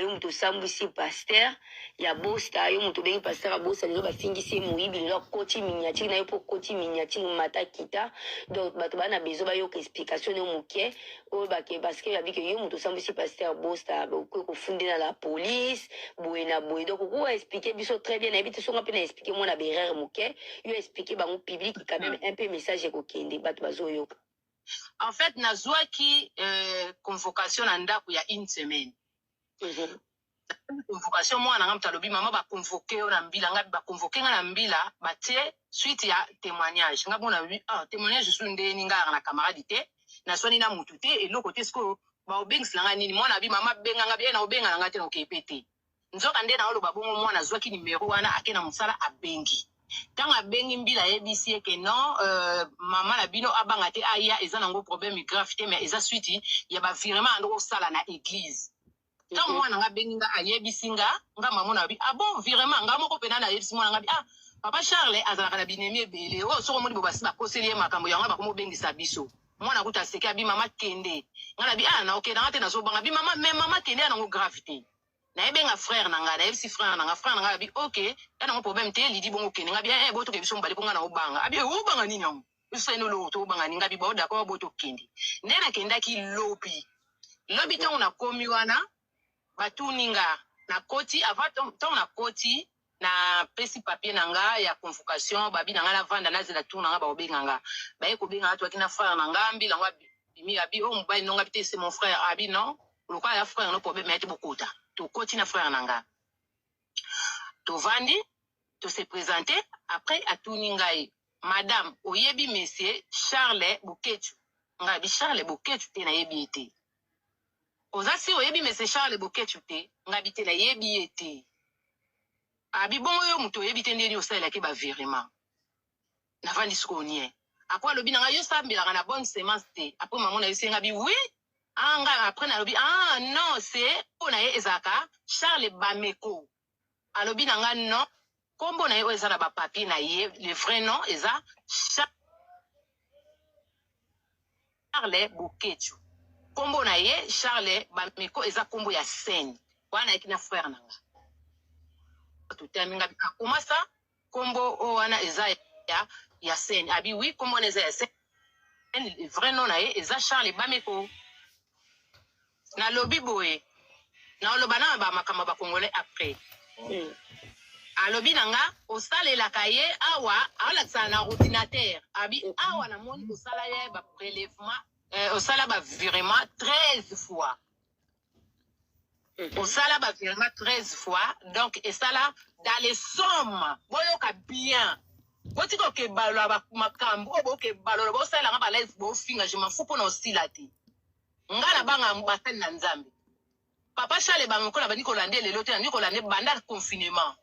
yo muto sambwisi pasteur ya bosta yo muto bengi pasteur a bosta lelo bafingisi moyibi lelo koti miniature na yo po koti miniature mata kita donc bato bana besoin bayoka explication ne moke oyo bake parce que yabi ke yo muto sambwisi pasteur bosta okoki kofunde na la police boye na boye donc okoki expliquer biso très bien nayebi te songa mpe na expliquer mwana berere moke yo expliquer bango public quand même un peu message ekokende bato bazoyoka. En fait, nazwaki convocation na ndako ya une semaine. Convocation moi na ngamta lobi mama ba convoquer na mbila ngabi ba convoquer na mbila batie suite ya témoignage. Ngabo na wi témoignage su ndeni ngara na camarade te na soni na mutu te et l'autre côté sko ba obeng slanga nini moi na bi mama benga ngabi na obenga na ngate na okepete. Nzoka nde na olo babongo moi nazwaki numéro wana akena musala abengi. Tanga bengi mbila ebisi ke non mama na bino abanga te aya eza nango problème grave te mais eza suite ya ba virement ndo sala na église. Tant mwana nga bengi nga ayebisi nga mama na bi ah bon virement nga moko pena na yebisi mwana nga bi ah papa Charles azalaka na binemi ebele o soko moni bobasi ba koseli makambo yango ba komo bengisa biso mwana kuta seki abi mama kende nga na bi ah na okay na te na so banga bi mama mais mama kende na ngo gravité. Na ebenga frère nanga na ebisi frère nanga bi okay ya na problème te lidi bongo kene nga bi boto ke biso mbali ponga na obanga abi obanga nini yango biso eno lo to obanga ninga bi ba d'accord boto kende ndena kenda ki lobi to na komi wana batuninga na koti avant ton na koti na pesi papier nanga ya convocation babi nanga la vanda na zela tour nanga ba obenga nga ba eko benga atu akina frère nanga mbila ngwa bimi abi o mobali nonga bité c'est mon frère abi non le quoi ya frère no problème mais bokota to koti na frère nanga to vandi to se présenter après atuninga madame oyebi monsieur Charles Boketu nga bi Charles Boketu te na yebi ete ozasi oyebi monsieur Charles Boketu te nga bi te na yebi ete abi bongo yo muto oyebi te ndeni osala ke ba virement na vandi skonie après lobi nanga yo sambila na bonne semence te après maman na yosenga bi oui anga après na lobi ah non c'est ona ye ezaka Charles Bameko alobi nanga non kombo na ye eza na ba papier na ye le vrai nom eza Charles Boketu kombo na ye Charles Bameko eza kombo ya scène wana ekina frère nanga tout terminga bika comment ça kombo wana eza ya scène abi oui kombo na eza ya scène le vrai nom na ye eza Charles Bameko na lobi boye na loba na ba makamba ba congolais après alobi nanga osalela kaye awa ala na ordinateur abi awa na moni osala ye ba prélèvement osala ba virement 13 fois osala ba virement 13 fois donc esala dans les sommes boyoka bien botiko ke balwa ba makambo obo ke balwa bo sala nga ba live bo finga je m'en fous pour osila te ngala banga mbatani na nzambe papa Charles Bameko na bani kolande lelo te na kolande banda confinement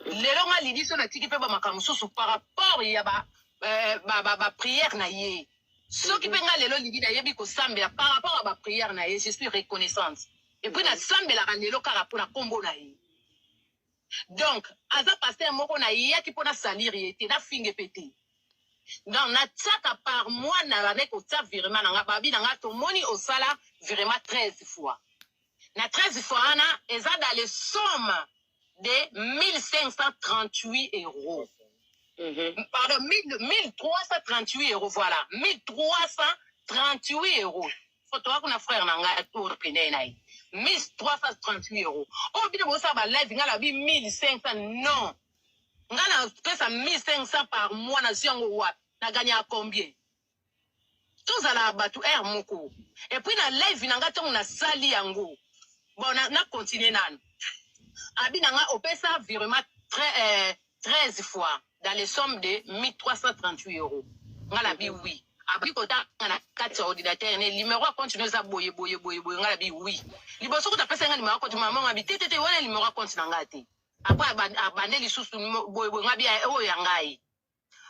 lelo nga lidi so na tiki pe ba makambo so par rapport ya ba prière na ye so ki pe nga lelo lidi na yebi ko sambela par rapport à ba prière na ye je suis reconnaissante et puis na sambela ka lelo kala pona kombo na ye donc aza pasteur moko na ye ki pona salir ye na finge pété donc na tsaka par mois na ba neko tsa virement na nga babi na nga to moni osala virement 13 fois na 13 fois na eza dans les sommes de 1538 euros. Pardon, 1338 euros, voilà. 1338 euros. Faut toi qu'on a frère nanga tour pene nai. 1338 euros. Oh, bien, vous savez, live, nga la bi 1500, non. Nga na que ça 1500 par mois, na siongo wat. Na gagné à combien? Tous à la batu air moko. Et puis, na live, nga ton na sali yango. Bon, na continuer nan. Abi nanga opesa virement 13 fois dans les sommes de 1338 euros. Ngala bi oui. Abi kota na kati ordinateur ne numéro continue za boye ngala bi oui. Liboso kota pesa nga numéro compte maman ngabi tete wana numéro compte na ngati. Après abande lisusu boye ngabi o ya ngai.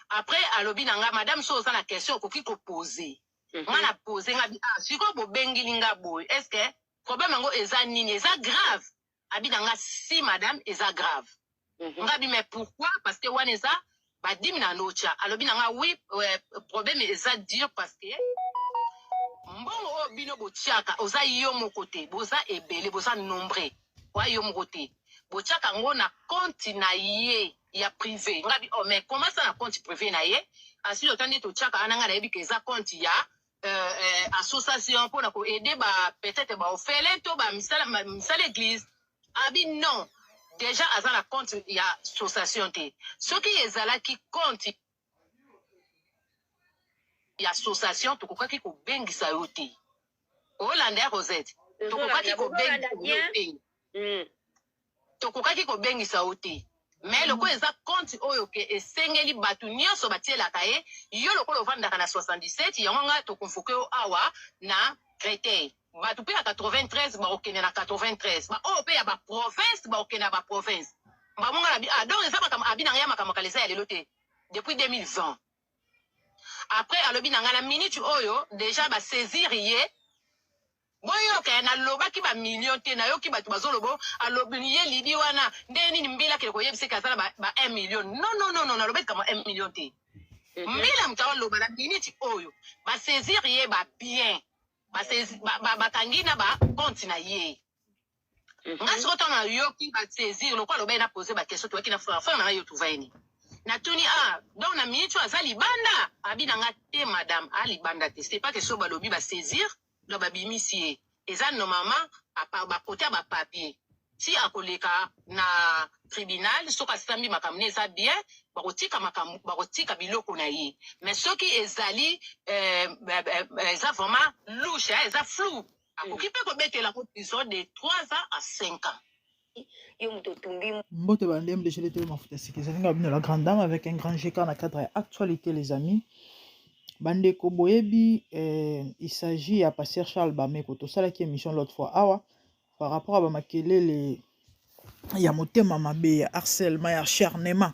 Après alobi nanga madame so za na question ko ki ko poser. Ngala poser ngabi siko bo bengi linga boye. Est-ce que problème ngo eza nini eza grave? Abi nanga si madame eza grave. Ngabi mais pourquoi? Parce que wana eza ba dimina nocha. Alobi nanga oui problème eza dur parce que mbongo bino botiaka oza yo mon côté boza ebele boza nombreux. wa yo moko te botiaka yango na compte na ye ya privé ngabi oh mais comment ça na compte privé na ye asi le temps nde totiaka wana nga nayebi ke eza compte ya association mpona koaide peut-être baofele to misala église abi non déjà aza na compte ya association te soki ezalaki compte ya association tokokaki kobengisa yo te olanda ya Rosette tokokaki kobengisa yo te tokokaki kobengisa yo te mais lokola eza compte oyo ke esengeli bato nyonso batielaka ye yo lokola ovandaka na 77 yango nga tokonvoke yo awa na Créteil bato mpe ya 93 baokende na 93 baoyo mpe ya baprovince baokende na baprovince bamonga na donc eza makambo abi na ngai ya makambo kalesa ya lelo te depuis 2020 après alobi na ngai na minute oyo déjà basaisir ye boyoka nalobaki bamillion te nayoki bato bazolobo alobi ye lidi wana nde nini mbila kele koyebiseka aza na ba 1 million non nalobaki kama 1 million te mbila moto aloba na minute oyo basaisir ye babien bakangi na bakonte na ye nga siko ntango nayoki basaisir lokola aloba ye na pose bakestio toyaki na frère na ngai yo tuvaini natuni donc na minute oyo aza libanda abi na nga te madame alibanda te c'est pas question balobi basaisir do babimisi ye eza normalement bakote ya bapapier si akoleka na tribunal soki asambi makambo ne eza bien bakotika biloko na ye mais soki ezali eza vraiment louche eza flou akoki mpe kobetela ko prison de 3 ans à 5 ans. Mbote bandem de chez mafuta siki zalinga bino la grande dame avec un grand GK na cadre actualité les amis. Bandeko boyebi il s'agit à passer Charles Bameko to sala qui émission l'autre fois awa par rapport à bamakelele ya motema mabe ya harcèlement ya acharnement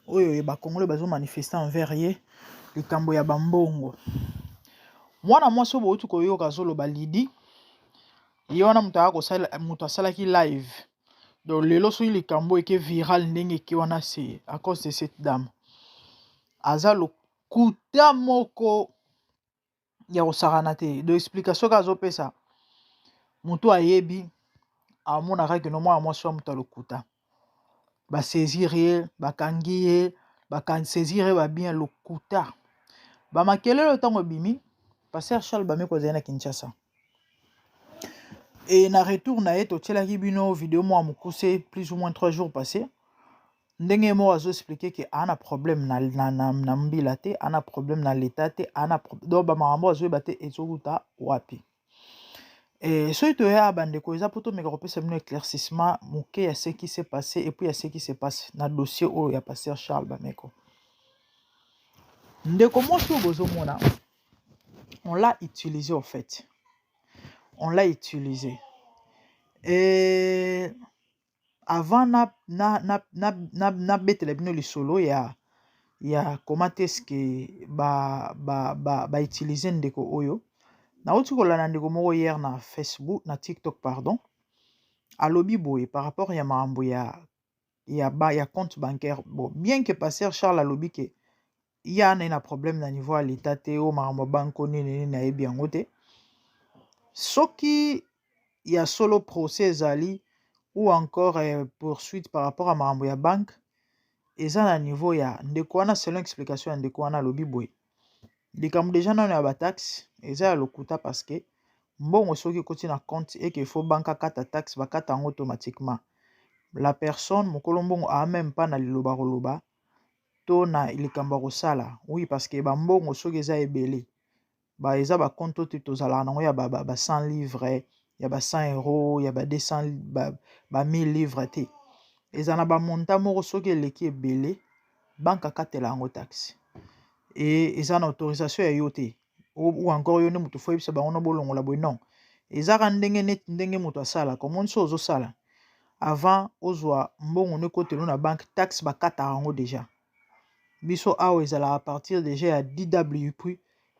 oyo ba congolais bazo manifester envers ye likambo ya bambongo mwana mwasi obo utu koyoka zolo balidi ye wana mutu asalaki live donc lelo so likambo eke viral ndenge ki wana c'est à cause de cette dame aza lokuta moko ya kosakana te de explication ka azopesa mutu ayebi amonaka ke no mwana mwasi wa mutu alokuta basaisir ye bakangi ye bakasaisir ye babien lokuta bamakelelo ntango ebimi Pasteur Charles Bameko azali na Kinshasa et na retour na ye totielaki bino vidéo mwa mokuse plus ou moins 3 jours passés ndenge mo azo expliquer que ana problème na mbila te ana problème na l'état te ana donc ba makambo azo bate ezokuta wapi et so to ya bandeko eza poto meka kopesa bino éclaircissement moke ya ce qui s'est passé et puis ya ce qui se passe na dossier oyo ya Pasteur Charles Bameko ndeko moto bozomona on l'a utilisé en fait on l'a utilisé et avant na betela bino lisolo ya comment est-ce que ba utiliser ndeko oyo na uti kolana ndeko moko hier na Facebook na TikTok pardon alobi boye par rapport ya maambo ya compte bancaire bon bien que Pasteur Charles alobi que il y a un problème na niveau à l'état te o maambo banko nini na yebi yango te soki ya solo procès ali ou encore poursuite par rapport à maambo ya banque eza na niveau ya ndeko wana selon explication ya ndeko wana alobi boye likambo déjà nano ya bataxe eza ya lokuta parce que mbongo soki ekoti na compte et qu'il faut banque akata taxe bakata yango automatiquement la personne mokolo mbongo a même pas na liloba koloba to na likambo kosala oui parce que bambongo soki eza ebele ba eza ba compte te tozala nango ya ba 100 livres ya ba 100 euros ya ba 200 ba 1000 livres te eza na ba montant moko soki eleki ebele banque akatela yango taxe et eza na autorisation ya yo te ou encore yo ne mutu fo yebisa bango no bolongola boye non ezaka ndenge neti ndenge mutu asala komoni so ozosala avant ozwa mbongo ne kotelo na banque taxe bakata yango déjà biso awa ezala à partir déjà ya DWP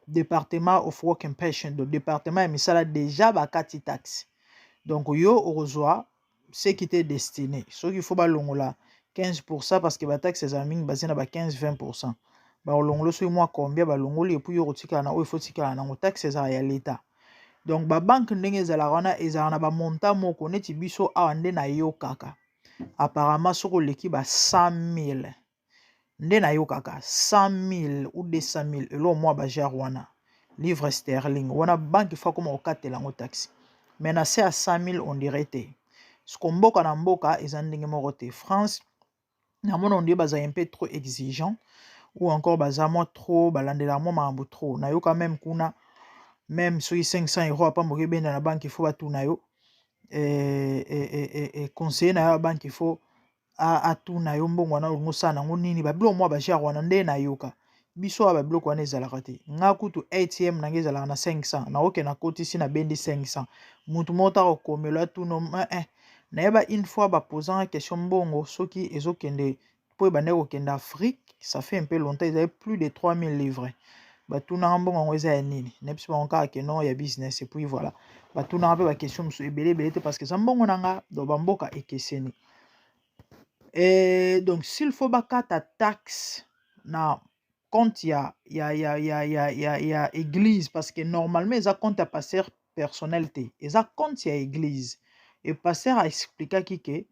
département of work and pension donc département ya misala déjà bakati taxe donc yo ozwa ce qui t'est destiné soki faut balongola 15% parce que ba taxe ezala mingi basé na ba 15-20% balongolo soki mwa combien balongoli et puis yo kotikala na oyo faut tikala nango taxe ezala ya l'état donc babanke ndenge ezalaka wana ezalaka na bamonta moko neti biso awa nde nayokaka apparemment soki oleki ba 100 000 nde nayokaka 100 000 ou 200 000 elo mwa bajare wana livre sterling wana banke fa koma kokatela yango taxi mais na se ya 100 000 on dirait te siko mboka na mboka eza ndenge moko te. France namona ondie baza un peu trop exigeant ou encore baza mwa trop balandela mwa makambo trop nayoka même kuna même soki 500 € apamboki benda na banke ifo batuna yo conseiller na yo ya banke ifo atuna yo mbongo wana olingo osala nango nini babiloko mwa bajare wana nde nayoka biso awa babiloko wana ezalaka te nga kutu ATM nange ezalaka na 500 naoke na kotisi na bendi 500 mutu moko taka kokomelo atuna nayeba une fois bapozanga question mbongo soki ezokende po ebande kokende Afrique ça fait un peu longtemps ezali plus de 3000 livres batunanga mbongo yango eza ya nini nayebisi bango kaka ke non ya business et puis voilà batunanga mpe baquestion mosusu ebele te parce que eza mbongo na nga do bamboka ekeseni. Donc s'il faut bakata taxe na compte ya église parce que normalement eza compte ya pasteur personnel te eza compte ya église et pasteur aexplikaki ke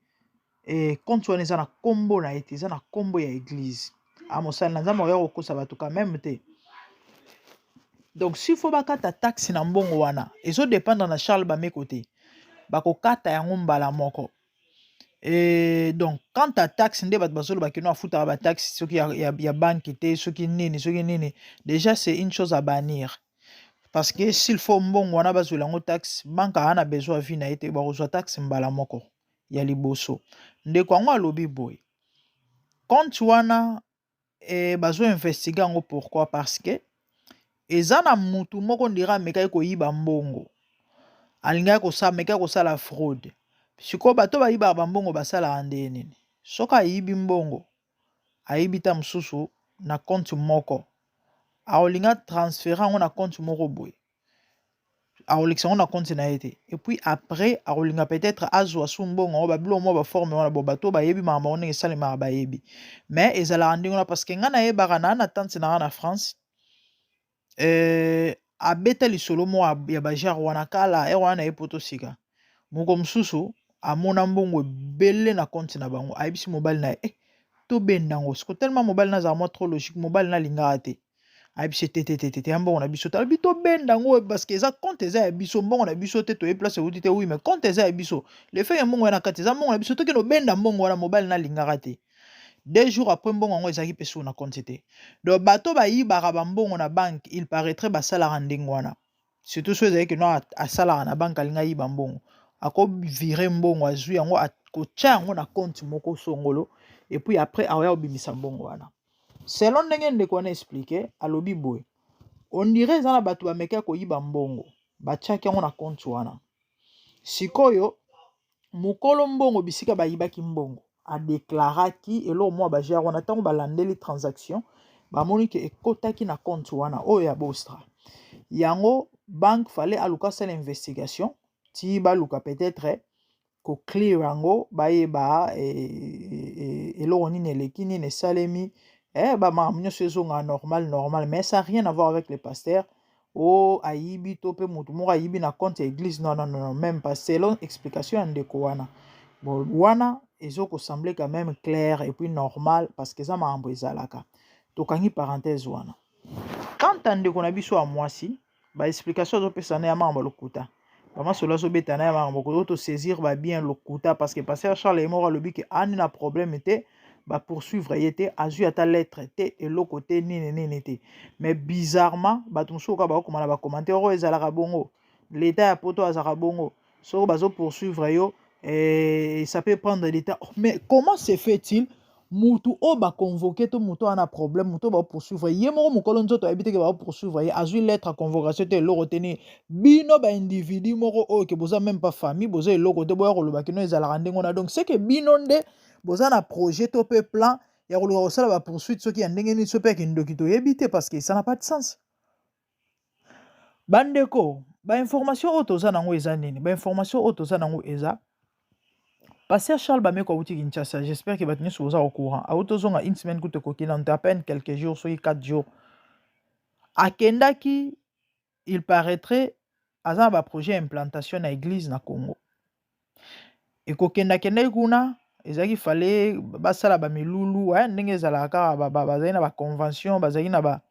compte wana eza na kombo na ye te eza na kombo ya église amosali na nzambe oya kokosa bato quand même te. Donc s'il faut bakata taxe na mbongo wana ezo dépendre na Charles Bameko te bakokata yango mbala moko. Donc quant à taxe nde bato bazolo bakino afutaka ba taxe soki ya banque te soki nini déjà c'est une chose à bannir parce que s'il faut mbongo wana bazwela yango taxe banque ana besoin vi na ye te bakozwa taxe mbala moko ya liboso ndeko yango alobi boye compte wana bazo investiga yango pourquoi parce que eza na mutu moko ndira amekaki koyiba mbongo alingaki amekaki kosala fraude sikoyo bato bayibaka bambongo basalaka nde nini soki ayibi mbongo ayibi ta mosusu na compte moko akolinga transférer yango na compte moko boye akolekisa yango na compte na ye te et puis après akolinga peut-être azwa su mbongo yango babilo mwa baforme wana bo bato bayebi makambo yango ndenge esalemaka bayebi mais ezalaka ndenge wana parce que ngai nayebaka na tante na nga na France abeta lisolo moko ya bajare wana kala ere wana na ye poto sika moko mosusu amona mbongo ebele na compte na bango ayebisi mobali na ye tobenda yango siko tellement mobali nazala mwa trop logique mobali nalingaka te ayebisi te ya mbongo na biso te alobi tobenda yango parce que eza compte eza ya biso mbongo na biso te toyebi place euti te oui mais compte eza ya biso le fait ya mbongo ya na kati eza mbongo na biso tokende obenda mbongo wana mobali nalingaka te 2 jours après mbongo yango ezalaki mpe sur na compte te donc bato bayibaka bambongo na banque il paraîtrait basalaka ndenge wana surtout so ezalaki no asalaka na banque alinga yiba mbongo akovire mbongo azwi yango akotya yango na compte moko songolo et puis après aoya obimisa mbongo wana selon ndenge ndeko wana expliqué alobi boye on dirait eza na bato bamekaki koyiba mbongo batiaki yango na compte wana sikoyo mokolo mbongo bisika bayibaki mbongo adeklaraki eloko mwa bajare wana ntango balandeli transaction bamoni ke ekotaki na compte wana oyo ya bostra yango banque fallait aluka asala investigation ti baluka peut-être clear yango bayeba eloko nini eleki nini esalemi bamakambo nyonso ezonga normal mais ça n'a rien à voir avec les pasteurs ayibi to mpe motu moko ayibi na compte ya église non même pas selon explication ya ndeko wana bon wana ezokosemble quand même clair et puis normal parce que eza makambo ezalaka tokangi parenthèse wana quant à ndeko na biso ya mwasi baexplication azopesana ya makambo lokuta bamasolo azobetana ya makambo kozotosaisir babien lokuta parce que pasteur Charles moko alobi ke ani na problème te bapoursuivre ye te azwi ata lettre te eloko te nini te mais bizarrement bato mosusu oka bakokoma na bacommentaire oyo ezalaka bongo l'état ya poto azalaka bongo soko bazopoursuivre yo ça peut prendre des temps mais comment se fait-il mutu oyo baconvoke to mutu ana problème mutu oyo bapoursuivre ye moko mokolo nzoto ayebi teke bapoursuivre ye azwi lettre ya convocation te eloko te nini bino baindividu moko oyo ke boza même pas famille boza eloko te boya koloba kino ezalaka ndenge wana donc c'est que bino nde boza na projet to mpe plan ya koluka kosala bapoursuite soki ya ndenge nini so mpe akindoki toyebi te parce que ça n'a pas de sens bandeko bainformation oyo toza nango eza nini bainformation oyo toza nango eza pasteur Charles Bameko auti Kinshasa j'espère que bato nyonso boza au courant auti ozonga une semaine kutu ekoki na à peine quelques jours soki 4 jours akendaki il paraîtrait aza na projet implantation na église na Congo. Ekokenda kuna ezalaki fale basala bamilulu ndenge ezalaka bazali na baconvention bazali na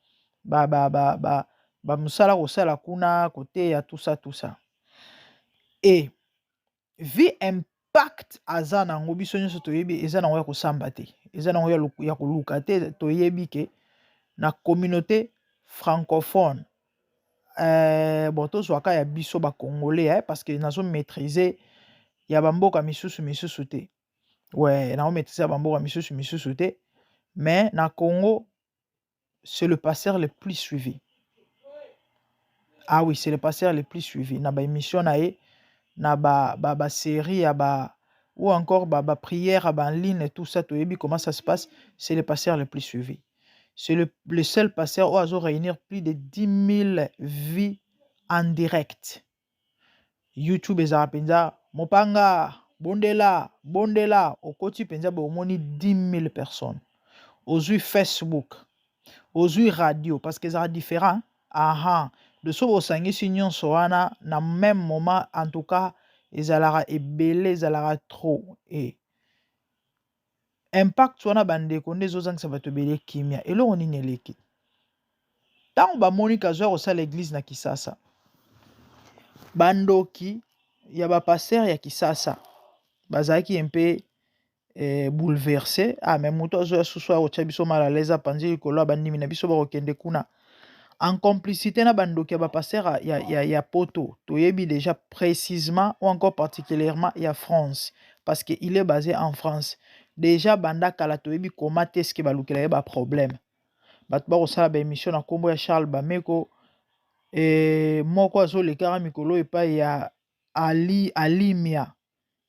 bamusala kosala kuna koteya tout ça et vi impact aza nango biso nyonso toyebi eza nango ya kosamba te eza nango ya koluka te toyebi ke na communauté francophone bon tozwaka ya biso bacongolais parce que nazo maîtriser ya bamboka misusu te ouais nazo maîtriser ya bamboka misusu te mais na Congo c'est le pasteur le plus suivi. Ah oui, c'est le pasteur le plus suivi na ba émission na ye na ba série ou encore ba prière en ligne et tout ça toyebi comment ça se passe, c'est le pasteur le plus suivi. C'est le seul pasteur où a réunir plus de 10 000 vies en direct. YouTube ezala penza mopanga bondela okoti penza bomoni 10 000 personnes. Ozui Facebook, ozui radio parce que ça différent. De ce bosangisi nyonso wana na même moment en tout cas ezalara ebele ezalara trop et impact wana bandeko nde ezozangisa bato ebele kimia eloko nini eleki ntango bamoni kazwa kosala l'église na Kisasa bandoki ya bapaster ya Kisasa bazalaki mpe bouleversé mais moto azoya susu akotya biso mal à l'aise apanzi likolo ya bandimi na biso bakokende kuna en complicité na bandoki ya bapaster ya poto toyebi déjà précisément ou encore particulièrement ya France parce que il est basé en France déjà banda kala toyebi comment est-ce que balukela ye ba problème bato bakosala ba émission na kombo ya Charles Bameko moko azolekaka mikolo epai ya alimia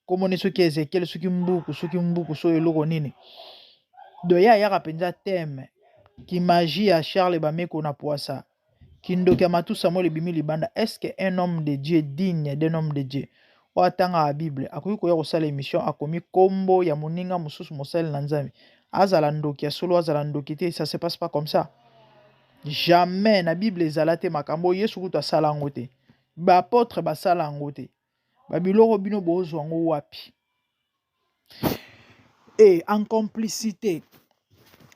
komone soki Ezekiel soki mbuku so eloko nini do ya yaka penza thème ki magie ya Charles Bameko na poisa kindoki ya matusa mo lebimi libanda est-ce que un homme de Dieu digne d'un homme de Dieu o atanga la Bible akoki koya kosala émission akomi kombo ya moninga mosusu mosali na Nzambe azala ndoki ya solo azala ndoki te ça se passe pas comme ça jamais na Bible ezala te makambo Yesu kutu asala yango te baapôtre basala yango te babiloko bino bozwa yango wapi et en complicité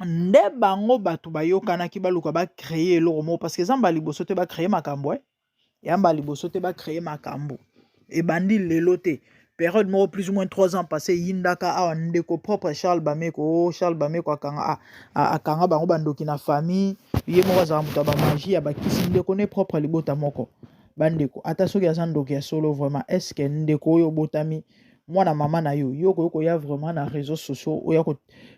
nde bango bato bayokanaki baluka bacréer eloko moko parce que zamba liboso te bacréer makambo yamba liboso te bacréer makambo ebandi lelo te période moko plus ou moins 3 ans passé yindaka awa ndeko propre Charles Bameko akanga bango bandoki na famille ye moko azala moto ya bamagie ya bakisi ndeko ne propre libota moko bandeko ata soki aza ndoki ya solo vraiment est-ce que ndeko oyo botami mwana mama na yo koya vraiment na réseaux sociaux oya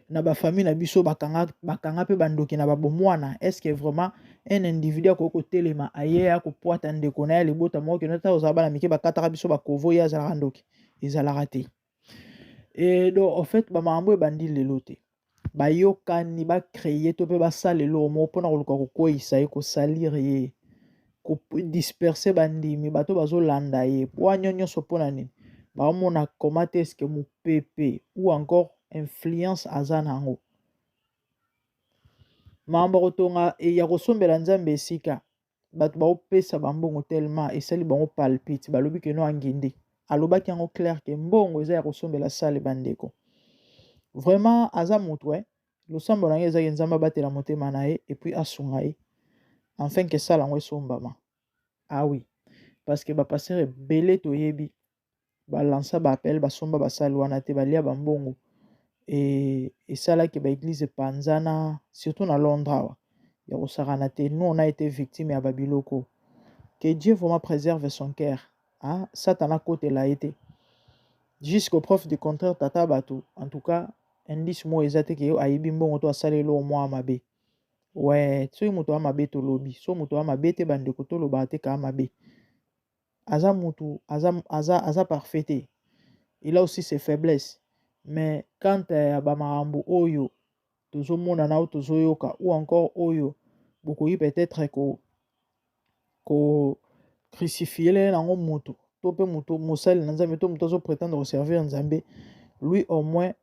na ba famille na biso bakanga pe bandoki na babomwana est-ce que vraiment un individu ko telema aye ko poata ndeko na ya libota moko ke nota ozaba na mike bakataka biso bakovo ya zala ndoki ezala raté et donc en fait ba mambo ebandi lelo te bayokani ba créer to pe basala lelo mo pona ko kokoisa ye ko salir ye ko disperser bandimi bato bazolanda ye po nyonso pona nini baomona comment est-ce que mopepe ou encore influence aza nango mambo kotonga ya kosombela Nzambe esika bato baopesa bambongo tellement esali bango palpite balobi ke no angindi alobaki yango clair ke mbongo eza ya kosombela sale bandeko vraiment aza moto losambo na ye ezaki Nzambe abatela motema na ye et puis asunga ye enfin ke sala yango esombama ah oui parce que bapasteur ebele toyebi balansa baapel basomba basali wana te balia bambongo esalaki baeglise epanzana surtout na Londres awa ya kosakana te nous on a été victime ya babiloko que Dieu vraiment préserve son cœur Satan akotela ye te jusqu'au preuve du contraire tata bato en tout cas indice mo eza te ke ayebi mbongo to asali eloko mwa mabe ouais soki moto ya mabe tolobi so moto ya mabe te bandeko toloba te ka mabe aza mutu aza parfait te il a aussi ses faiblesses mais quand bamakambo oyo tozomona na tozoyoka ou encore oyo bokoki peut-être ko crucifier nango mutu to pe mutu mosali na Nzambe to mutu azo prétendre servir Nzambe lui au moins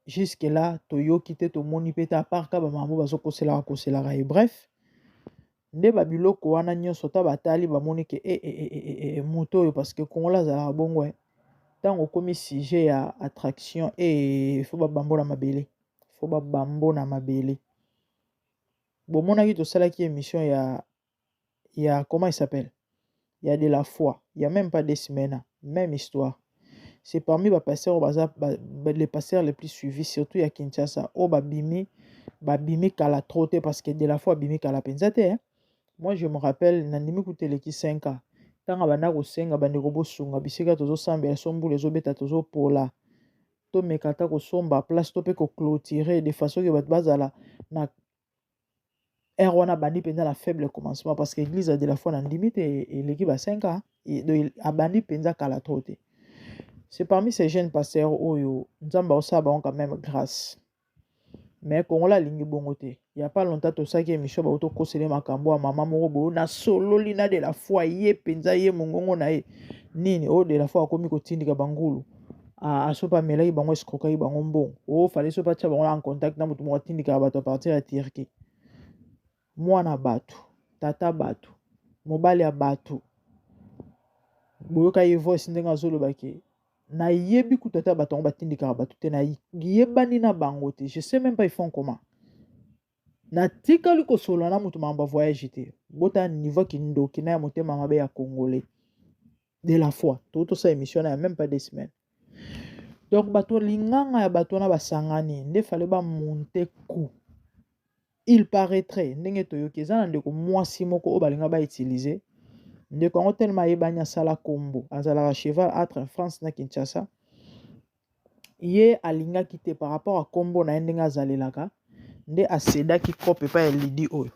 jusque là toyoki te tomoni pe ta part ka bamakambo bazokoselaka et bref nde babiloko wana nyonso ta batali bamoni ke moto oyo parce que kongola azalaka bongo ntango okomi sujet ya attraction fo babambo na mabele fo babambo na mabele bomonaki tosalaki émission ya comment il s'appelle il y a de la foi il y a même pas 2 semaines même histoire c'est parmi bapasteurs les pasteurs les plus suivis surtout ya Kinshasa babimi kala trop te parce que de la foi babimi kala penza te moi je me rappelle nandimi kuteleki 5 ans tanga banda kosenga bandeko bosunga bisika tozosambela sombula ezobeta tozopola tomeka ata kosomba place to mpe koclôturer de façon ke bato bazala na ere wana bandi mpenza na faible commencement parce que église de la foi na ndimi te eleki ba 5 ans abandi mpenza kala trop te. C'est parmi ces jeunes pasteurs oyo nzamba osala bango quand même grâce mais kongola alingi bongo te. Il y a pas longtemps tosaki émission ba otokosele makambo ya mama moko boyo na sololi na de la foi ye penza ye mongongo na ye nini o de la foi akomi kotindika bangulu asopa amelaki bango escrokaki bango mbongo fale so batia bango en contact na moto moko atindikaka bato a partir ya Turquie. Mwana bato tata bato mobali ya bato boyoka ye voice ndenge azolobaki nayebi kuta ta bato yango batindikaka bato te nayebani na bango te. Je sais même pas ils font comment. Natikali kosolola na moto mamba voyage te bota niveau kindoki na ya motema mabe ya congolais de la foi totosa émission na ya même pas 2 semaines. Donc bato linganga ya bato na basangani nde fale bamonte coup. Il paraîtrait ndenge toyoki eza na ndeko mwasi moko oyo balinga bautilize ndeko yango tellement ayebani asala kombo azalaka cheval entre France na Kinshasa ye alingaki te par rapport à kombo na ye ndenge azalelaka nde asedaki kope epai ya lidi oyo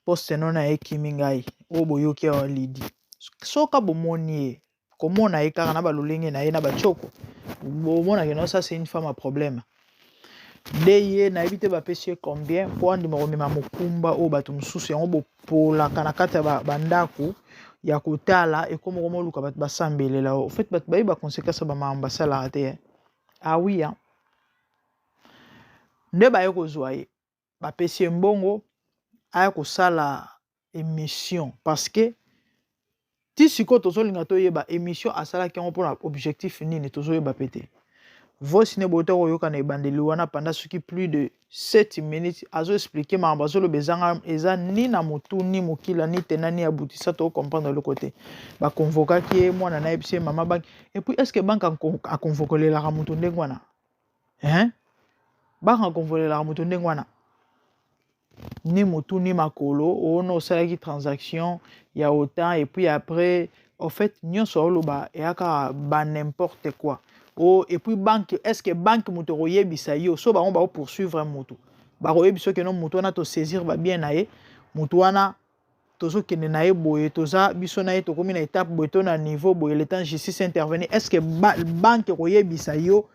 poste no na ye kimi ngai oyo boyoki awa lidi soka bomoni ye komona ye kaka na balolenge na ye na batioko bomonake no ça c'est une femme à problème nde ye nayebi te bapesi ye combien mpo andima komema mokumba oyo bato mosusu yango bopolaka na kati ya bandako ya kotala ekomoko moluka bato basambelela o fait bato bayebi baconséquence ya bamakambo basalaka te oui nde baye kozwa ye bapesi ye mbongo aya kosala émission parce que ti sikoyo tozolinga toyeba émission asalaki yango mpona objectif nini tozoyeba pe te voice ne boyota koyoka na ebandeli wana pendant soki plus de 7 minutes azoexplike makambo azoloba ezanga eza ni na motu ni mokila ni tena ni abutisa tocomprendre eloko te bakonvokaki ye mwana na yebisi ye mama banke epuis est ce que banke akonvokolelaka moto ndenge wana banke akonvokolelaka moto ndenge wana ni motu ni makolo ono osalaki transaction ya autant et puis après en fait nyonso oloba eyaka ba n'importe quoi et puis banque est-ce que banque moto koyebisa yo so bango ba poursuivre moto ba koyebisa ke no moto wana to saisir ba bien na ye moto wana tozokende na ye boye toza biso na ye tokomi na étape boye to na niveau boye le temps justice intervenir est-ce que banque koyebisa yo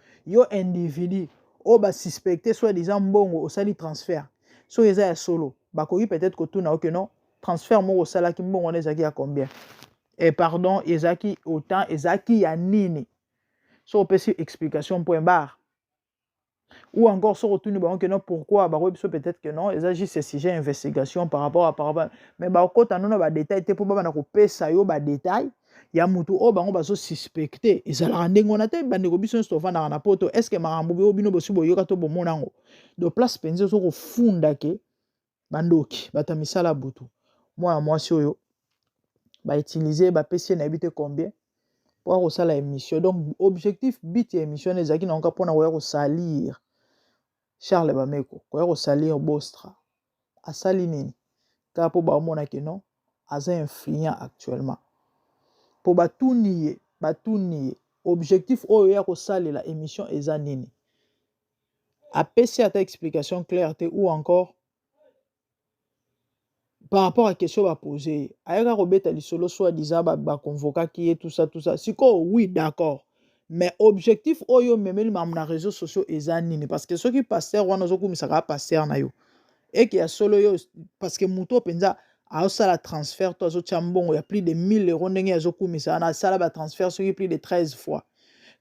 individu o ba suspecté soit disant mbongo osali transfert so eza ya solo bakoki peut-être kotuna oke non transfert moko osalaki mbongo na ezalaki ya combien et pardon ezalaki autant ezalaki ya nini so opesi explication point barre ou encore so kotuni bango ke non pourquoi bakoki biso peut-être que non eza juste sujet investigation par rapport à mais bakota nono badétail te mpo babana kopesa yo badétail ya mutu oyo bango bazosuspecte ezalaka ndenge wana te bandeko biso nyonso tovandaka na poto est ce que makambo oyo bino bosi boyoka to bomona yango de place mpenza ozokofunda ke bandoki bato ya misala butu mwana mwasi oyo bautilize bapesi ye nayebi te combien mpo akosala émission donc objectif but ya émission wana ezalaki nango mpona koya kosalir Charles Bameko koya kosalir Bostra asali nini kaka mpo baomonake non aza influent actuellement mpo batuni ye objectif oyo ya kosalela émission eza nini apesi ata explication claire te ou encore par rapport à question baposé ayaka kobeta lisolo soi-disant baconvokaki ye tout ça sikoyo oui d'accord mais objectif oyo memeli makambo na réseaux sociaux eza nini parce que soki pasteur wana ozokumisaka pasteur na yo eke ya solo yo parce que moto mpenza aosala transfert to azotia mbongo ya plus de 1000 euros ndenge azokumisa wana asala batransfert soki plus de 13 fois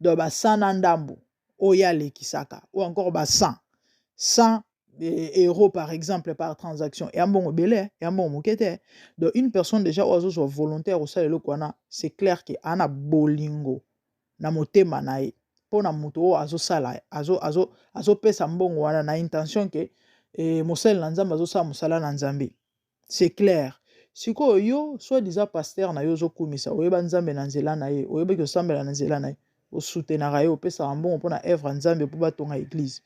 donc ba 100 na ndambo oyo alekisaka ou encore ba 100 euros par exemple par transaction et un bon belé et un bon moquette. Donc une personne déjà oiseau soit volontaire au salaire c'est clair que ana bolingo na motema na ye po na muto azo sala azo pesa mbongo wana na intention que mosala na nzambe azo sala mosala na nzambe. C'est clair. Siko yo soit disant pasteur na yo zo kumisa oyeba nzambe na nzela na ye oyeba ke sambela na nzela na ye o soutenir yo pesa mbongo po na œuvre nzambe po batonga église.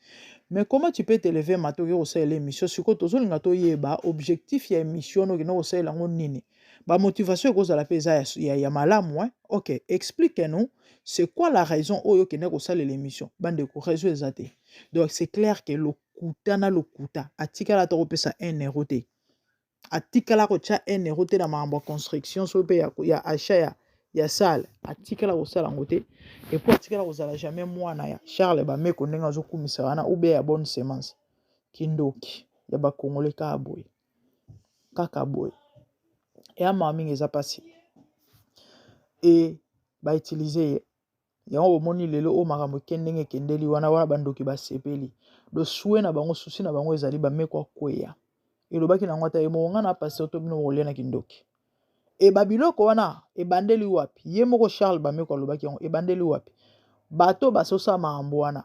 Mais comment tu peux te lever matin au sein de l'émission? Si tu as un objectif, il y a une mission qui est au sein de l'émission. La motivation est la pesa ya malamu, hein? Ok, expliquez-nous, c'est quoi la raison où il y a au sein de l'émission? Bande ko raison exacte. Donc c'est clair que le kuta na le kuta, atika la to pesa 1 euro te. Atika la ko cha 1 euro te na ma construction so pe ya achat ya salle, atika la ko sala ngote. Et pour atikala kozala jamais mwana ya Charles bameko ndenge azokumisa wana ube ya bonne semence kindoki ya bakongole kaka boye et ama mingi eza pasi et ba utiliser yango omoni lelo o makambo kendenge kendeli wana bandoki basepeli do souhait na bango souci na bango ezali bameko akweya elobaki na ngwata emonga na pasteur to bino kolia na kindoki et babiloko wana ebandeli wapi ye moko Charles bameko alobaki yango ebandeli wapi bato basosa makambo wana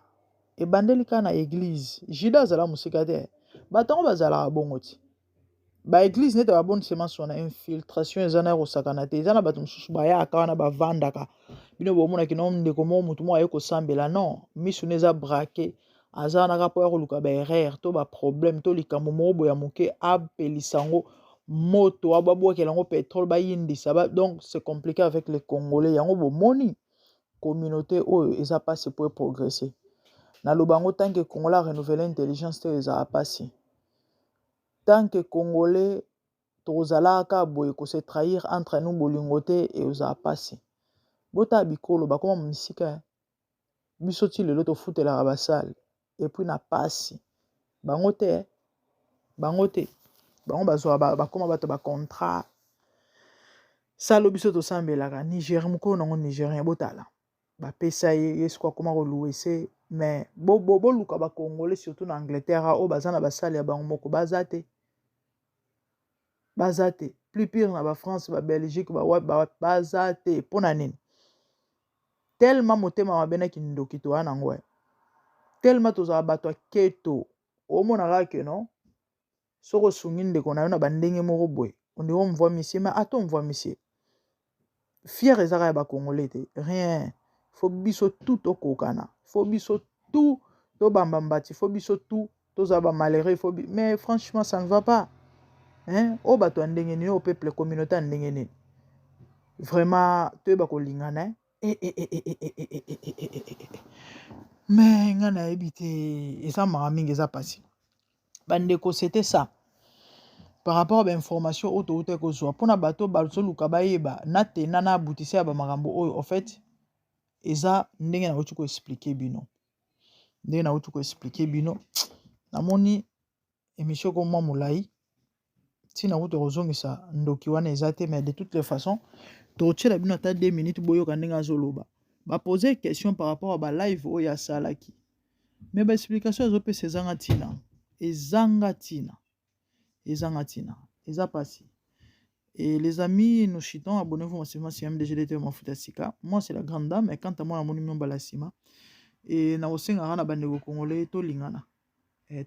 ebandeli ka na église Judas azala musika te bato ngo bazala bongo ti ba église nete ba bonne semence wana infiltration ezana kosakana te ezana bato mususu bayaka wana bavandaka bino bomona kino ndeko mo mutu mo aye kosambela non misu neza braqué azana ka po ya koluka ba erreur to ba problème to likambo mo boya moke apelisango moto ababwakela ngo pétrole bayindisa donc c'est compliqué avec les Congolais yango bomoni communauté oyo eza pasi pour progresser na lobango tant que Congolais renouveler intelligence te eza pasi tant que Congolais tozalaka boye ko se trahir entre nous bolingo te eza pasi bota bikolo bakoma misika biso ti lelo to futela basale et puis na pasi bango te bango bazwa bakoma bato ba contrat salo biso to sambelaka Niger moko nango Nigérien botala bapesa ye yesko akoma koluwese mais boluka bakongolais surtout na Angleterre o baza na basale ya bango moko baza te plus pire na France Belgique baza te mpona nini tellement motema mabenaki ndoki to wana ngo tellement tozala bato aketo omonaka ke non soko sungi ndeko na yo na bandenge moko boye ondeko mvoa misie mais ato mvoa misie fier ezaka ya bakongolais te rien faut biso tout okokana faut biso tout to bambambati faut biso tout toza ba malheureux mais franchement ça ne va pas hein o bato ndenge ni au peuple communauté ndenge ni vraiment to ba ko lingana mais ngana ebité eza mamingi eza passé bandeko c'était ça par rapport à l'information auto ko zo pona bato bazo luka bayeba na tena na abutisi ya ba makambo oyo en fait eza ndenge na uti ko expliquer bino ndenge na uti ko expliquer bino namoni émission ko mwa mulai tina uti kozongisa ndoki wana eza te mais de toutes les façons to tshela bino ata 2 minutes boyoka ndenge azoloba ba poser question par rapport à ba live oyo asalaki mais ba explication ezopesa ezanga tina eza passé. Et les amis, nous chitons, abonnez-vous à ma chaîne MDGDT Mafuta Sika. Moi, c'est la grande dame, et quant à moi, mon numéro balasima. Et na osenga rana bandeko congolais to lingana.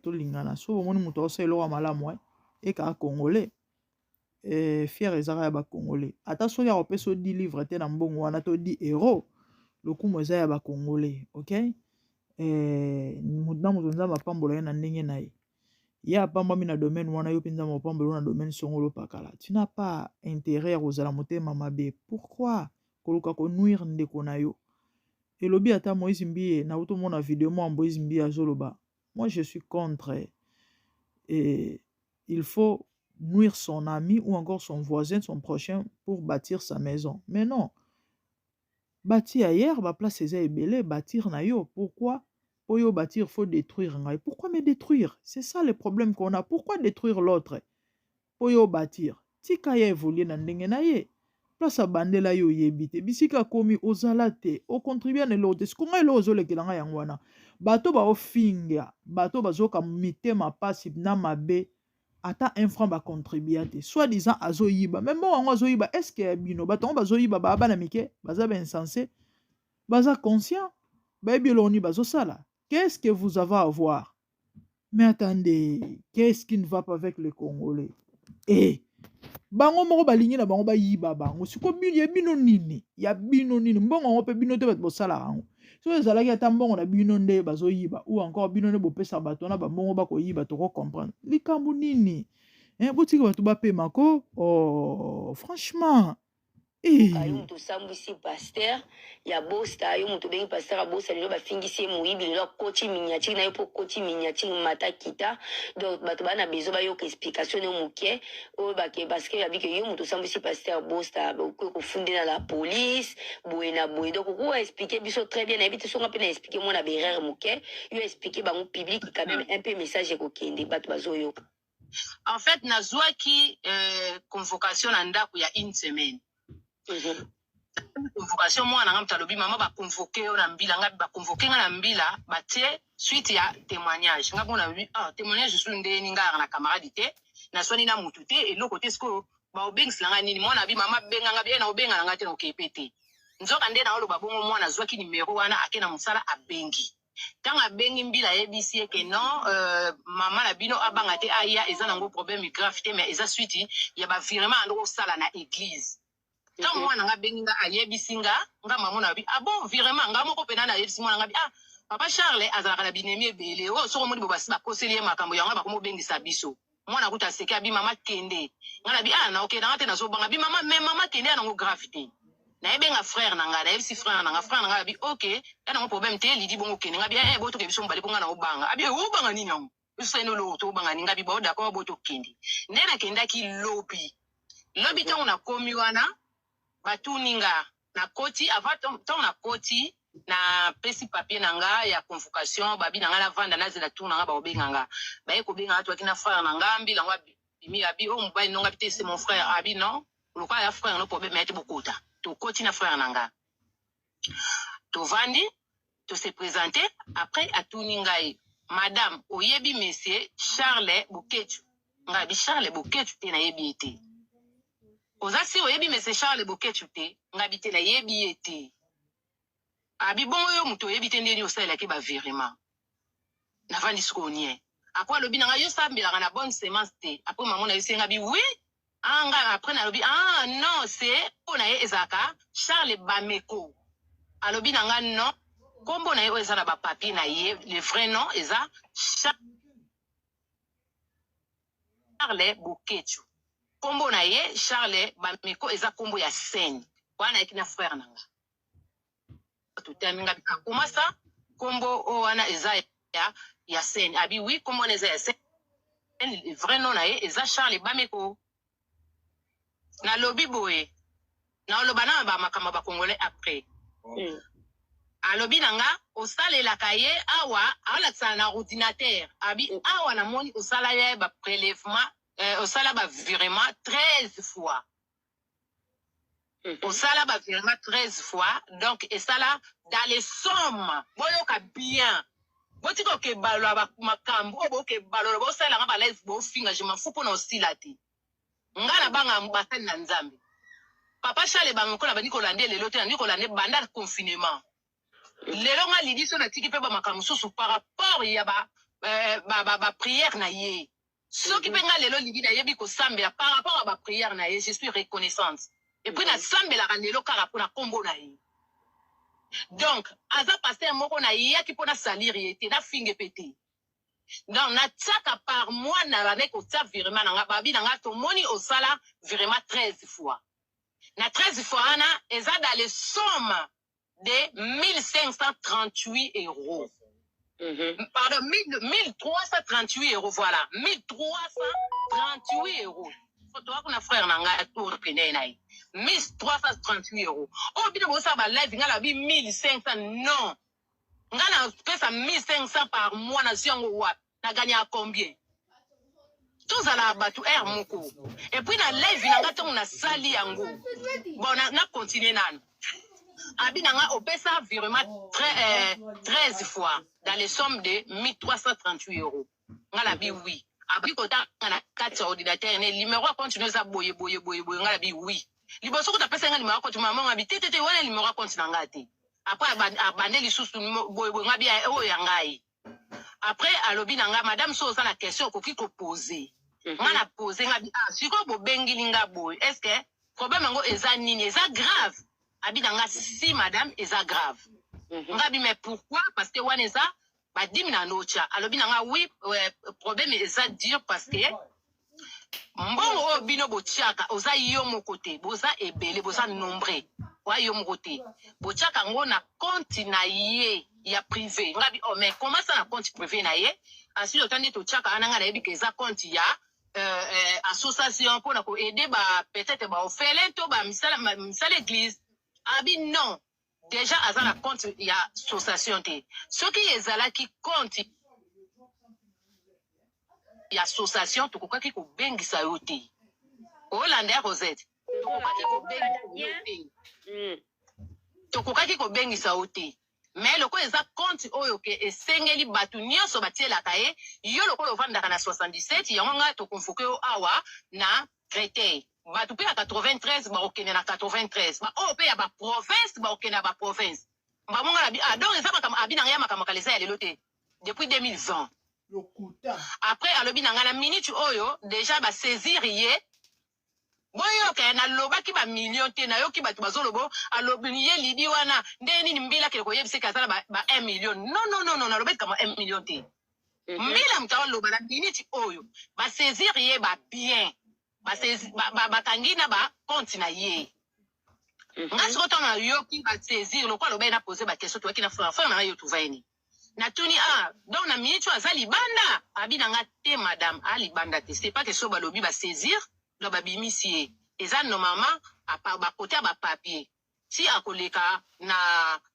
To lingana. So moni muto ose lo amala moi et ka congolais. Fier ezara ya ba congolais. Ata so ya opeso 10 livres te na mbongo wana to 10 euros. Le coup moza ya ba congolais, OK? Mudna muzonza mapambola na ndenge na ye. Ya pamba mina domaine wana yo pinza mopambo na domaine songolo pakala. Tu n'as pas intérêt à rozala motema mabe. Pourquoi koluka ko nuire ndeko na yo? Et lobi ata Moïse Mbie na auto mona vidéo moi Moïse Mbie azoloba. Moi je suis contre et il faut nuire son ami ou encore son voisin, son prochain pour bâtir sa maison. Mais non. Bâtir ailleurs, ba place eza ebele bâtir na yo. Pourquoi? Pour yo bâtir, il faut détruire. Pourquoi me détruire? C'est ça le problème qu'on a. Pourquoi détruire l'autre? Pour yo bâtir. Tika ya évoluer na ndenge na ye. place bandela yo yebite bisika komi ozala te o contribuer na lo te sikonga elo ozolekela nga yango wana bato ba ofinga bato bazoka mitema pasi na mabe ata un franc ba contribuer te soit disant azoyiba même bon wango azoyiba est-ce que bino bato ngo bazoyiba ba bana mike baza ben insensé baza conscient ba ebiloni bazosala qu'est-ce que vous avez à voir mais attendez qu'est-ce qui ne va pas avec les Congolais eh bango moko balingi na bango bayiba bango siko bino nini ya bino nini mbongo ngo pe bino te bato bosala yango so ezalaki ata mbongo na bino nde bazoyiba ou encore bino nde bopesa bato na bambongo bakoyiba toko comprendre likambo nini botika bato bapema ko oh franchement kayo mutu osambwisi paster ya bosta yo mutu obengi paster ya bosta lelo bafingisi ye moyibi lelo akoti miniatire na ye mpo koti miniatire mata kita donc bato bana bezo bayoka explication ne moke oyo bake parceke yabike yo mutu osambwisi paster ya bosta okoki kofunde na la police boye na boye donc okoki expliquer biso très bien nayebi te songa mpe na explique mwana berere moke yo explique bango public quand même un peu message ekokende bato bazoyoka en fait nazwaki convocation na ndako ya une semaine convocation mwana nga mtalobi mama ba convoquer yo na mbila nga ba convoquer nga na mbila batie suite ya témoignage nga bona témoignage sur ndeni nga na camarade te na soni na mutu te eloko te sko ba obengis langa nini mwana bi mama benga nga bien na obenga nga te na okepete nzoka nde na oloba bongo mwana zwaki numéro wana akena musala abengi tanga bengi mbila yebisi ke non mama na bino abanga te aya eza nango problème grave te mais eza suite ya ba virement ndo sala na église tant mwana nga bengi nga ayebisi nga mama na bi bon virement nga moko pena na yebisi mwana nga bi papa Charles azalaka na binemi ebele o soko modi bobasi bakoseli ye makambo yango bakomo bengisa biso mwana kuta seke abi mama kende nga na bi na okay na te na so banga bi mama mais mama kende nango grave te na ebenga frère na nga na yebisi frère na nga bi okay na ngo problème te lidi bongo kende nga bi boto ke biso mbali bonga na obanga abi obanga nini yango biso eno lo to obanga ni nga bi bo d'accord boto kende ndena kenda ki lobi tango na komi wana batuninga na koti avant ton na koti na pesi papier nanga ya convocation babi nanga la vanda na zela tour nanga ba obenga nga ba ye ko benga atu akina frère nanga mbila ngwa bimi abi o mobali nonga bité c'est mon frère abi non lokwa ya frère no problème ete bokota to koti na frère nanga to vandi to se présenter après atuninga madame oyebi monsieur Charles Boketu nga bi Charles Boketu te na yebi ete ozasi oyebi monsieur Charles Boketu te ngabite na yebi ete abi bongo yo muto oyebi te ndeni osala ke ba virement na vandi skonie après lobi na yo sambela na bonne semence te après maman na yosenga bi oui nga après na lobi non c'est ona ye ezaka Charles Bameko alobi na nga non kombo na ye eza na ba papier na ye le vrai nom eza Charles Boketu kombo na ye Charles Bameko eza kombo ya scène wana ekina frère nanga tutaminga bikakoma sa kombo wana eza ya scène abi oui kombo na eza ya scène le vrai nom na ye eza Charles Bameko na lobi boye na loba na ba makamba ba congolais après alobi nanga osalelaka ye awa alakisa na ordinateur abi awa na moni osala ye ba prélèvement osala ba virement 13 fois. Osala ba virement 13 fois. Donc, esala dans les sommes. Boyoka bien. Botiko ke balwa ba makambo. Bo ke balwa bo sala nga ba live bo finga je m'en fous pour no silati. Ngana banga mbasani na nzambe. Papa Charles Bameko na bani kolande lelo te na kolande banda confinement. Lelo nga lidi so na tiki pe ba makambo susu par rapport ya ba prière na ye. Ce qui peut lelo lidi na yebi ko sambela par rapport à ma prière na ye, je suis reconnaissante. Et puis na sambela lelo kara pour na kombo na ye. Donc, aza pasteur moko na ye ki pona salir yete na finge pété. Donc na tsaka par mois na ba neko tsa virement na babi na to moni au sala virement 13 fois. Na 13 fois na eza dans les sommes de 1538 €. Pardon, 1338 €, voilà. 1338 €. Faut toi qu'on a frère nanga tour pene nai. 1338 €. Oh, bien vous ça va live ngala bi 1500 non. Ngala pesa 1500 par mois na siongo wa. Na gagné à combien? tozala batu air moko et puis na live nanga ntango nasali yango bon na continue nano abi nanga opesa virement 13 fois dans les sommes de 1338 euros nga la bi oui abi kota na kati ordinateur ne numéro a continue za boye nga la bi oui liboso kota pesa nga numéro ko tuma mama bi tete wana numéro compte na ngati après abande lisusu boye nga bi o ya ngai après alobi nanga madame so za la question ko ki ko poser nga na poser nga bi siko bo bengili nga boye est-ce que problème ngo eza nini eza grave abi nanga si madame eza grave nga bi mais pourquoi parce que wana eza ba dimina nocha alobi nanga oui problème eza dur parce que mbongo o bino botiaka oza yo mokote boza ebele boza nombre wa yo mokote botiaka ngo na compte na ye ya privé nga bi oh mais comment ça na compte privé na ye asi otandi to tiaka ananga na yebi keza compte ya association pour na ko aider ba peut-être ba ofele to ba misala église abi non déjà azala compte ya association te soki ezala ki compte ya association tokokaki ko bengisa yo te Olanda Rosette tokokaki ko bengisa yo te mais loko eza compte oyo ke esengeli batu nyonso batielaka ye yo lokolo ovandaka na 77 yango nga tokonvoke yo awa na Créteil batu pe ya 93 baokende na 93 ba oyo pe ya baprovince baokende na baprovince bamonga na donc eza makambo abi na ya makambo kalesa ya lelo te depuis 2020 après alobi na nga na minute oyo déjà ba saisir ye boyo ke na loba ki ba million te na yo ki batu bazolobo alobi ye lidi wana ndeni ni mbila ke ko yebise ka sala ba 1 million non na loba kama 1 million te mbila mtawa loba na minute oyo ba saisir ye ba bien ba saisir ba kangina ba compte na ye nga siko tanga yo ki ba saisir lo kwa loba na poser ba question to ki na fa na yo tuvaini na tuni donc na minute aza libanda abi na nga te madame a libanda te c'est pas que so ba lobi ba saisir lo ba bimisi eza normalement ba côté ba papier si akoleka na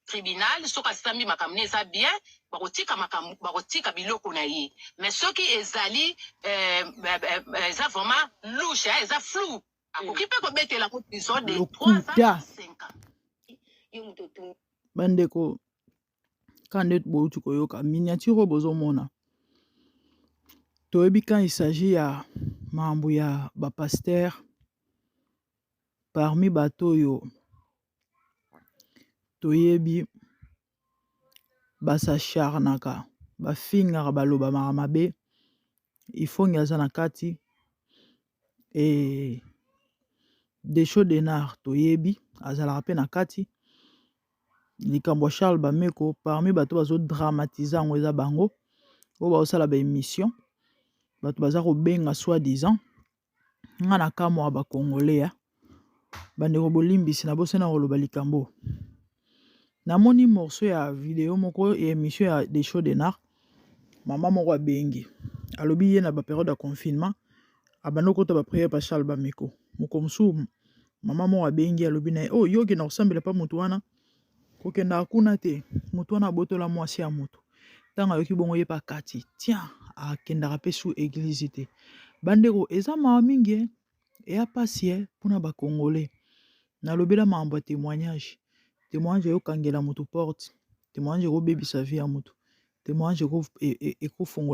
tribunal soka sambi makamne eza bien bakotika biloko na ye mais soki ezali eza vraiment louche eza flou akoki pe kobetela ko prison de 3 à 5 ans bandeko kande bouti koyoka miniature bozomona toyebi quand il s'agit ya mambo ya bapaster parmi bato oyo toyebi basacharnaka bafingaka balobamaka mabe ifongi aza na kati e desho denar toyebi azalaka mpe na kati likambo ya Charles Bameko parmi bato bazodramatiza yango eza bango oyo bazosala baémission bato baza kobenga soi-disant nga na kamwa ya bakongolais bandeko bolimbisi na bosena koloba likambo namoni morceau ya video moko ya émission ya des shows denar mama moko abengi alobi ye na bapériode ya confinement abanda kota bapriere pa Charles Bameko moko mosusu mama moko abengi alobi na ye oh yo okenda kosambela pa motu wana kokenda kuna te motu wana abotola mwasi ya motu ntango ayoki bongo ye pa kati tiens akendaka mpe su église te bandeko eza mawa mingi eya pasi mpona bakongolais nalobela makambo ya témoignage eyokangela motu porte témoignage ekobebisa vie ya motu témoignage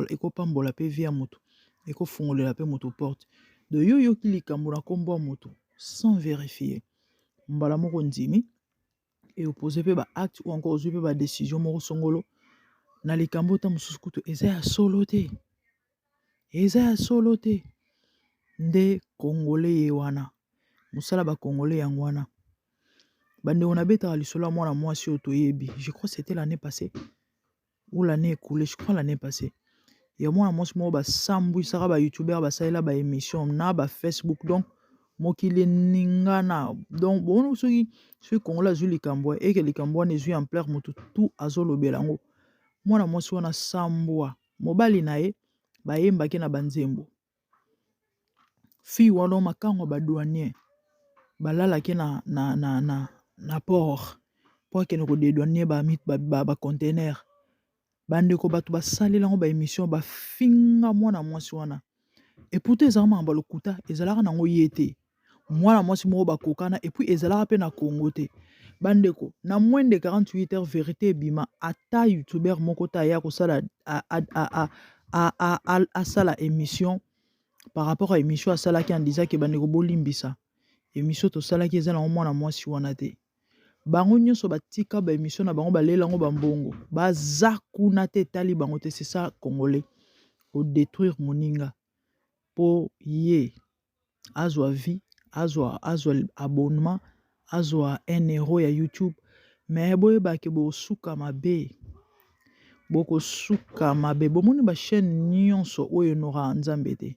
ekopambola mpe vie ya motu ekofungolela mpe motu porte de yo yoki likambo na nkombo ya motu sans vérifier mbala moko ndimi eopose mpe baacte ou encore ozwi mpe badécision moko songolo na likambo ta mosusu kutu eza ya solo te nde congolais ye wana mosala bakongolais yango wana bandeko nabetaka lisolo ya mwana mwasi oyo toyebi je crois c'était l'année passée ou l'année écoulée je crois l'année passée ya mwana mwasi moko basambwisaka bayoutubeur basalela baémission na bafacebook donc mokili ningana donc bona soki congolais azwi likambo eke likambo wana ezwi ampleur motu tu azolobela yango mwana mwasi wana sambwa mobali na ye bayembaki na banzembo fille wana makango badouanier balalaki na port po akende kodédouanier bacontener bandeko bato basalela yango baémission bafinga mwana mwasi wana et pourtant ezalaka makambo ya lokuta ezalaka nango ye te mwana mwasi moko bakokana et puis ezalaka mpe na Congo te bandeko na moins de 48 heures vérité ebima ata youtuber moko ta aya kosala asala émission par rapport à émission asalaki en disant ke bandeko bolimbisa émission tosalaki eza nango mwana mwasi wana te bango nyonso batika ba émission na bango balelango bambongo baza kuna te etali bango te c'est ça congolais kodétruire moninga po ye azwa vie azwa abonnement azwa 1 euro ya YouTube mais boyebake bosuka mabe bokosuka mabe bomoni bachaîne nyonso oyo enora nzambe te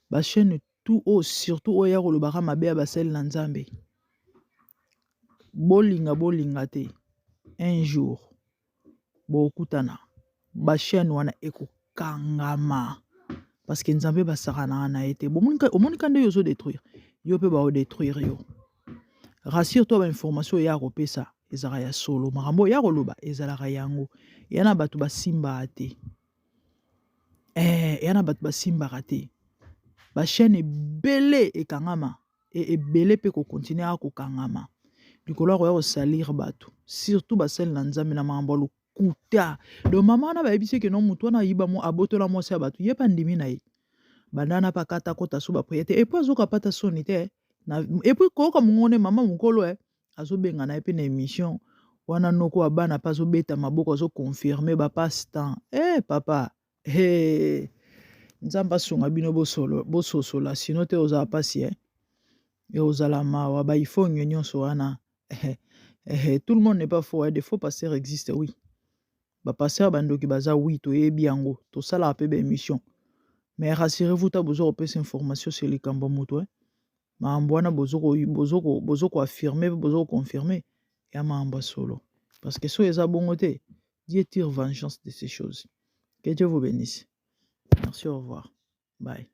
bachaîne tout oyo surtout oyo ya kolobaka mabe ya basali na nzambe bolinga te un jour bokutana bachaîne wana ekokangama parce que nzambe basakanaka na ye te omonika nde yo ozodétruire yo mpe baodétruire yo rassure to bainformation ya kopesa ezalaka ya solo makambo ya koloba ezalaka yango ya na bato basimbaka te ya na bato basimbaka te bachaîne ebele ekangama ebele mpe kokontinue aka kokangama likolo akoya kosalire bato surtout basali na nzambe na makambo ya lokuta donc mama wana bayebisi eke no motu wana ayiba mo abotola mwasi ya bato ye mpe andimi na ye bandana mpe akata kota so bapriere te epuis azokapata soni te epuis koyoka mongone mama mokolo azobenga na ye mpe na émission wana noko ya bana mpe azobeta maboko azoconfirme bapasse temps papa nzambe asunga bino bososola sino te ozala pasi et ozala mawa baifongio nyonso wana tout le monde n'est pas faux des faux pasteurs existent oui bapasteur bandoki baza oui toyebi yango tosalaka mpe baémission mais rassurez-vous ta bozo kopesa information sur likambo moto makambo wana bozo koaffirme bozo koconfirme ya makambo ya solo parce que so eza bongo te Dieu tire vengeance de ces choses que Dieu vous bénisse merci au revoir bye